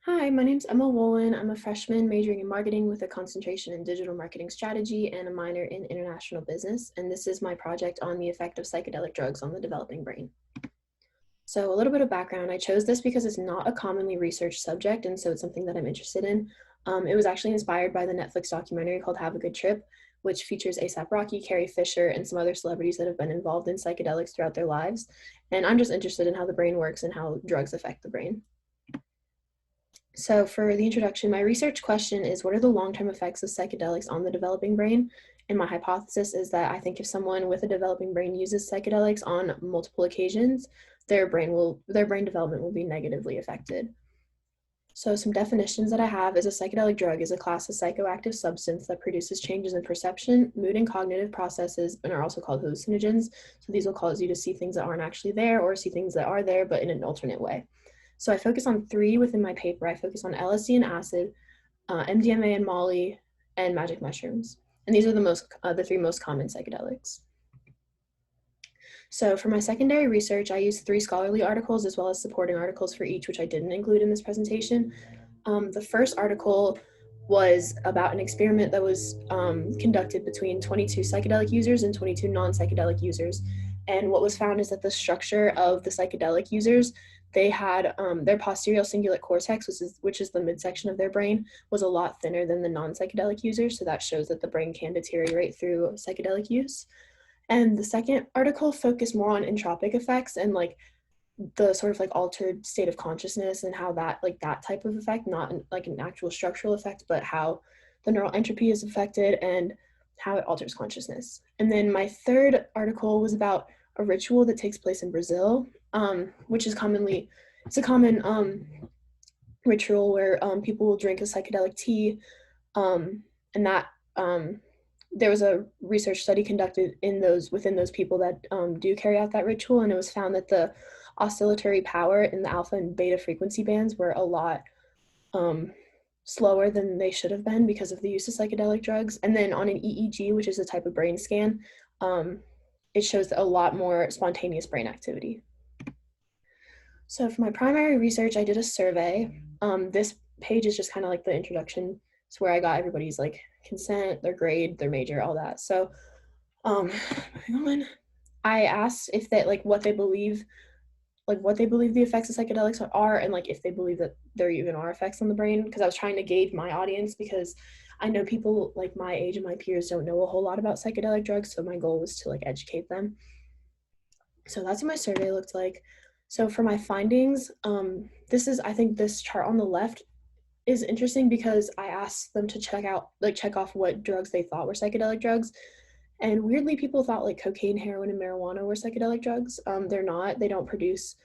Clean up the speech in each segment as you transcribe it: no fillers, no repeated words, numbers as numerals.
Hi, my name's Emma Wolin. I'm a freshman majoring in marketing with a concentration in digital marketing strategy and a minor in international business. And this is my project on the effect of psychedelic drugs on the developing brain. So, a little bit of background. I chose this because it's not a commonly researched subject, and so it's something that I'm interested in. It was actually inspired by the Netflix documentary called Have a Good Trip, which features ASAP Rocky, Carrie Fisher, and some other celebrities that have been involved in psychedelics throughout their lives. And I'm just interested in how the brain works and how drugs affect the brain. So for the introduction, my research question is, what are the long-term effects of psychedelics on the developing brain? And my hypothesis is that I think if someone with a developing brain uses psychedelics on multiple occasions, their brain development will be negatively affected. So some definitions that I have is a psychedelic drug is a class of psychoactive substance that produces changes in perception, mood, and cognitive processes, and are also called hallucinogens. So these will cause you to see things that aren't actually there or see things that are there, but in an alternate way. So I focus on three within my paper. I focus on LSD and acid, MDMA and Molly, and magic mushrooms. And these are the three most common psychedelics. So for my secondary research, I used three scholarly articles as well as supporting articles for each, which I didn't include in this presentation. The first article was about an experiment that was conducted between 22 psychedelic users and 22 non-psychedelic users. And what was found is that the structure of the psychedelic users, they had their posterior cingulate cortex, which is the midsection of their brain, was a lot thinner than the non-psychedelic users. So that shows that the brain can deteriorate through psychedelic use. And the second article focused more on entropic effects and like the sort of like altered state of consciousness and how that like that type of effect, not like an actual structural effect, but how the neural entropy is affected and how it alters consciousness. And then my third article was about a ritual that takes place in Brazil, which is it's a common ritual where people will drink a psychedelic tea, and that there was a research study conducted within those people that do carry out that ritual, and it was found that the oscillatory power in the alpha and beta frequency bands were a lot slower than they should have been because of the use of psychedelic drugs. And then on an EEG, which is a type of brain scan, it shows a lot more spontaneous brain activity. So for my primary research, I did a survey. This page is just kind of like the introduction. It's where I got everybody's like consent, their grade, their major, all that. So moving on. I asked if they like what they believe the effects of psychedelics are, and like if they believe that there even are effects on the brain, because I was trying to gauge my audience, because I know people like my age and my peers don't know a whole lot about psychedelic drugs, so my goal was to like educate them. So that's what my survey looked like. So for my findings, I think this chart on the left is interesting because I asked them to check off what drugs they thought were psychedelic drugs. And weirdly, people thought like cocaine, heroin, and marijuana were psychedelic drugs. They're not. They don't produce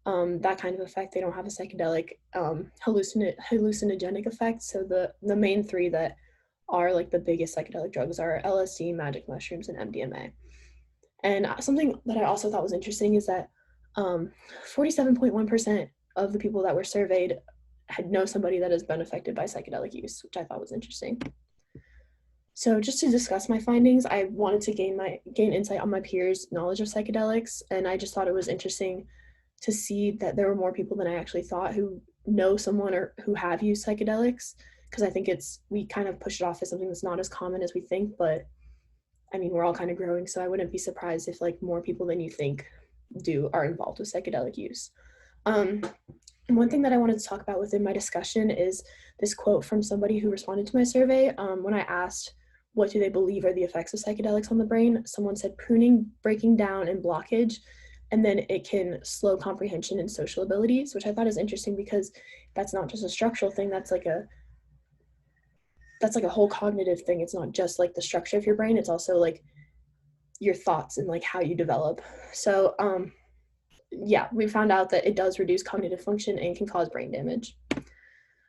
that kind of effect. They don't have a psychedelic hallucinogenic effect. So the main three that are like the biggest psychedelic drugs are LSD, magic mushrooms, and MDMA. And something that I also thought was interesting is that 47.1% of the people that were surveyed had know somebody that has been affected by psychedelic use, which I thought was interesting. So just to discuss my findings, I wanted to gain insight on my peers' knowledge of psychedelics, and I just thought it was interesting to see that there were more people than I actually thought who know someone or who have used psychedelics, because I think we kind of push it off as something that's not as common as we think, but I mean, we're all kind of growing, so I wouldn't be surprised if like more people than you think are involved with psychedelic use. And one thing that I wanted to talk about within my discussion is this quote from somebody who responded to my survey. When I asked, what do they believe are the effects of psychedelics on the brain? Someone said pruning, breaking down, and blockage. And then it can slow comprehension and social abilities, which I thought is interesting because that's not just a structural thing. That's like a whole cognitive thing. It's not just like the structure of your brain. It's also like your thoughts and like how you develop. So yeah, we found out that it does reduce cognitive function and can cause brain damage.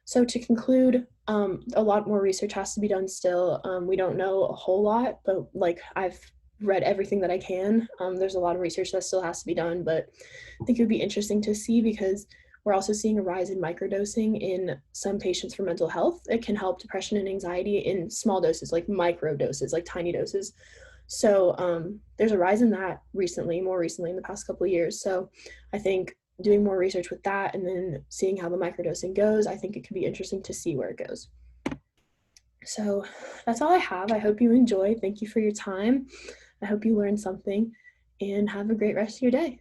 So to conclude, a lot more research has to be done still. We don't know a whole lot, but like I've read everything that I can. There's a lot of research that still has to be done, but I think it would be interesting to see because we're also seeing a rise in microdosing in some patients for mental health. It can help depression and anxiety in small doses, like micro doses, like tiny doses. So there's a rise in that more recently in the past couple of years. So I think doing more research with that and then seeing how the microdosing goes, I think it could be interesting to see where it goes. So that's all I have. I hope you enjoy. Thank you for your time. I hope you learned something, and have a great rest of your day.